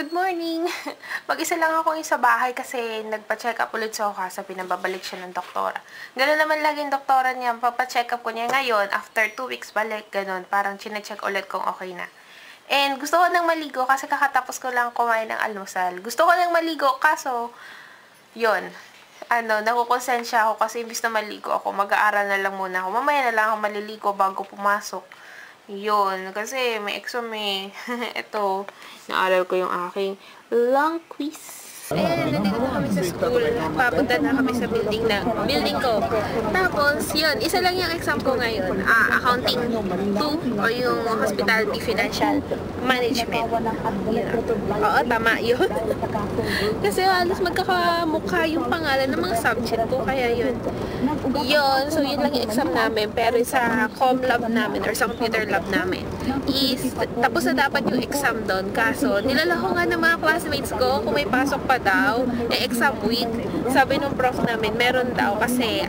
Good morning! Mag-isa lang ako sa bahay kasi nagpa-check up ulit sa Okasa, pinababalik siya ng doktora. Gano'n naman lagi yung doktora niya, papa-check up ko niya ngayon, after 2 weeks balik, gano'n, parang chine-check ulit kung okay na. And gusto ko nang maligo kasi kakatapos ko lang kumain ng almusal. Gusto ko nang maligo kaso, yon nakukonsensya ako kasi imbis na maligo ako, mag-aaral na lang muna ako. Mamaya na lang ako maliligo bago pumasok. Yun, kasi may exam eh. Ito, naaral ko yung aking long quiz. And nandito na kami sa school. Papunta na kami sa building ko. Tapos, yun, isa lang yung exam ko ngayon. Accounting 2 o yung Hospitality Financial Management. Yun. Oo, tama yun. Kasi halos magkakamukha yung pangalan ng mga subject ko. Kaya yun. Yun, so yun lang yung exam namin. Pero sa com lab namin or sa computer lab namin is tapos na dapat yung exam doon. Kaso, nilalako nga ng mga classmates ko kung may pasok pa daw exam week. Sabi nung prof namin, meron daw kasi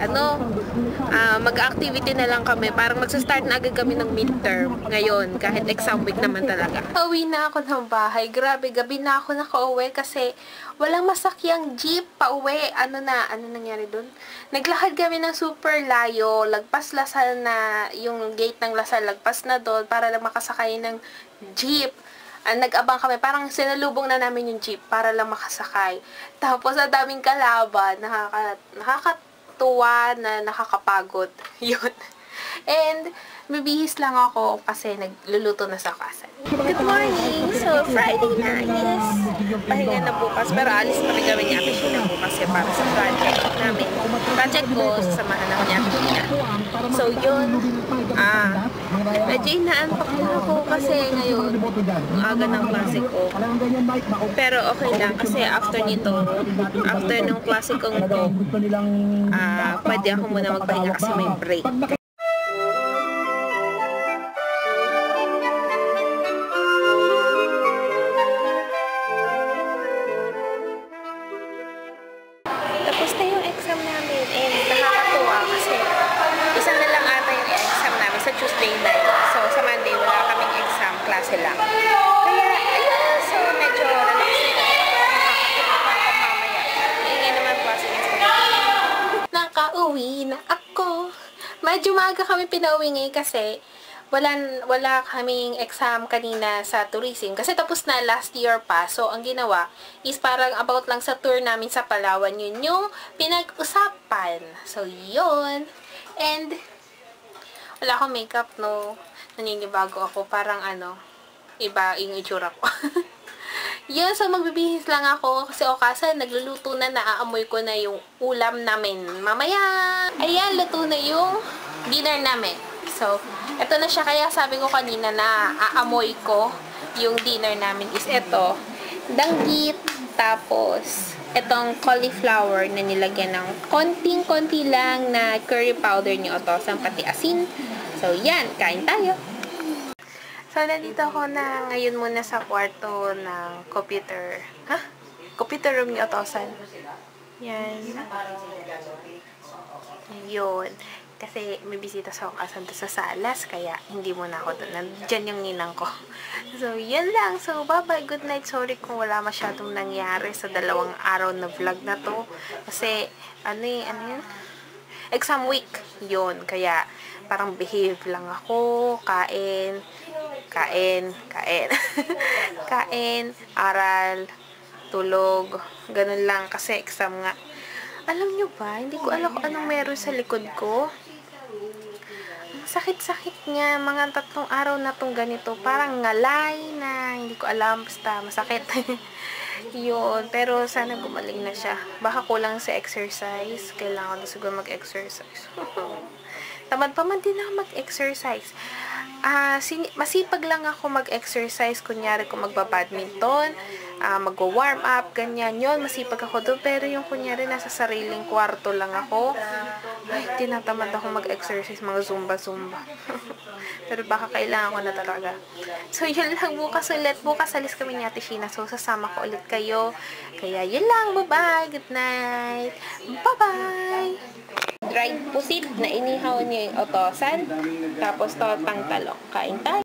mag-activity na lang kami. Parang magsa-start na agad kami ng midterm ngayon kahit exam week naman talaga. Pauwi na ako ng bahay. Grabe, gabi na ako nakauwi kasi walang masakyang jeep pauwi. Ano nangyari doon? Naglakad kami ng super layo. Lagpas Lasal na yung gate ng Lasal. Lagpas na doon para lang makasakay ng jeep. Nag-abang kami, parang sinalubong na namin yung jeep para lang makasakay. Tapos, ang daming kalaban, nakakatuwa na nakakapagod. Yun. And, bibihis lang ako kasi nagluluto na sa kasan. Good morning! So, Friday na, yes. Pahinga na bukas, pero alis pa rin gawin niya Akishina bukas para sa project namin. Project ko, sasamahan ako niya Akishina. So, yun. Medyo inaantok na ako kasi ngayon, aga ng klase ko. Pero okay lang kasi after ng klase kong to, pwede ako muna magpahinga kasi may break. Tapos na yung exam namin and nakakatuwa kasi isa na lang ata yung exam namin sa Tuesday na yun. So, sa Monday wala kaming exam, klase lang. Kaya, ayun, so medyo relax na yun. Nakakatulog na ako mamaya. Ingay naman klase exam. Nakauwi na ako. Medyo maaga kami pinauwi ngayon kasi wala kaming exam kanina sa tourism. Kasi tapos na last year pa. So, ang ginawa is parang about lang sa tour namin sa Palawan. Yun yung pinag-usapan. So, yun. And, wala akong makeup, no. Naninibago ako. Parang iba yung itsura ko. Yun, so magbibihis lang ako. Kasi Okasa, nagluluto na, naaamoy ko na yung ulam namin. Mamaya, ayan, luto na yung dinner namin. So, ito na siya. Kaya sabi ko kanina na aamoy ko yung dinner namin is ito. Danggit. Tapos, itong cauliflower na nilagyan ng konting-konti lang na curry powder ni Otosan, pati asin. So, yan. Kain tayo. So, nandito ako na ngayon muna sa kwarto ng computer. Computer room ni Otosan. Yan. Yun. Kasi may bisita sa Okasan sa Salas, kaya hindi muna ako doon. Nandiyan yung ninang ko. So, yun lang. So, bye-bye. Good night. Sorry kung wala masyadong nangyari sa 2 araw na vlog na to. Kasi, ano yun? Exam week. Yun. Kaya, parang behave lang ako. Kain, aral, tulog. Ganun lang. Kasi exam nga. Alam nyo ba, hindi ko alam kung anong meron sa likod ko. Sakit-sakit niya, mga 3 araw na tong ganito. Parang ngalay na, hindi ko alam, basta masakit. Yun, pero sana gumaling na siya. Baka kulang sa exercise, kailangan na siguro mag-exercise. Tamad pa man din ako mag-exercise. Masipag lang ako mag-exercise, kunyari kung magba-badminton, magwa-warm up, ganyan. Yun, masipag ako doon. Pero yung kunyari nasa sariling kwarto lang ako, ay, tinatamad ako mag-exercise, mga zumba-zumba. Pero baka kailangan ko na talaga. So, yun lang. Bukas ulit. Bukas alis kami ni Ate Sheena. So, sasama ko ulit kayo. Kaya, yun lang. Bye-bye. Good night. Bye-bye. Dried pusit na inihaw ni Otosan. Tapos, totang talong. Kain tayo.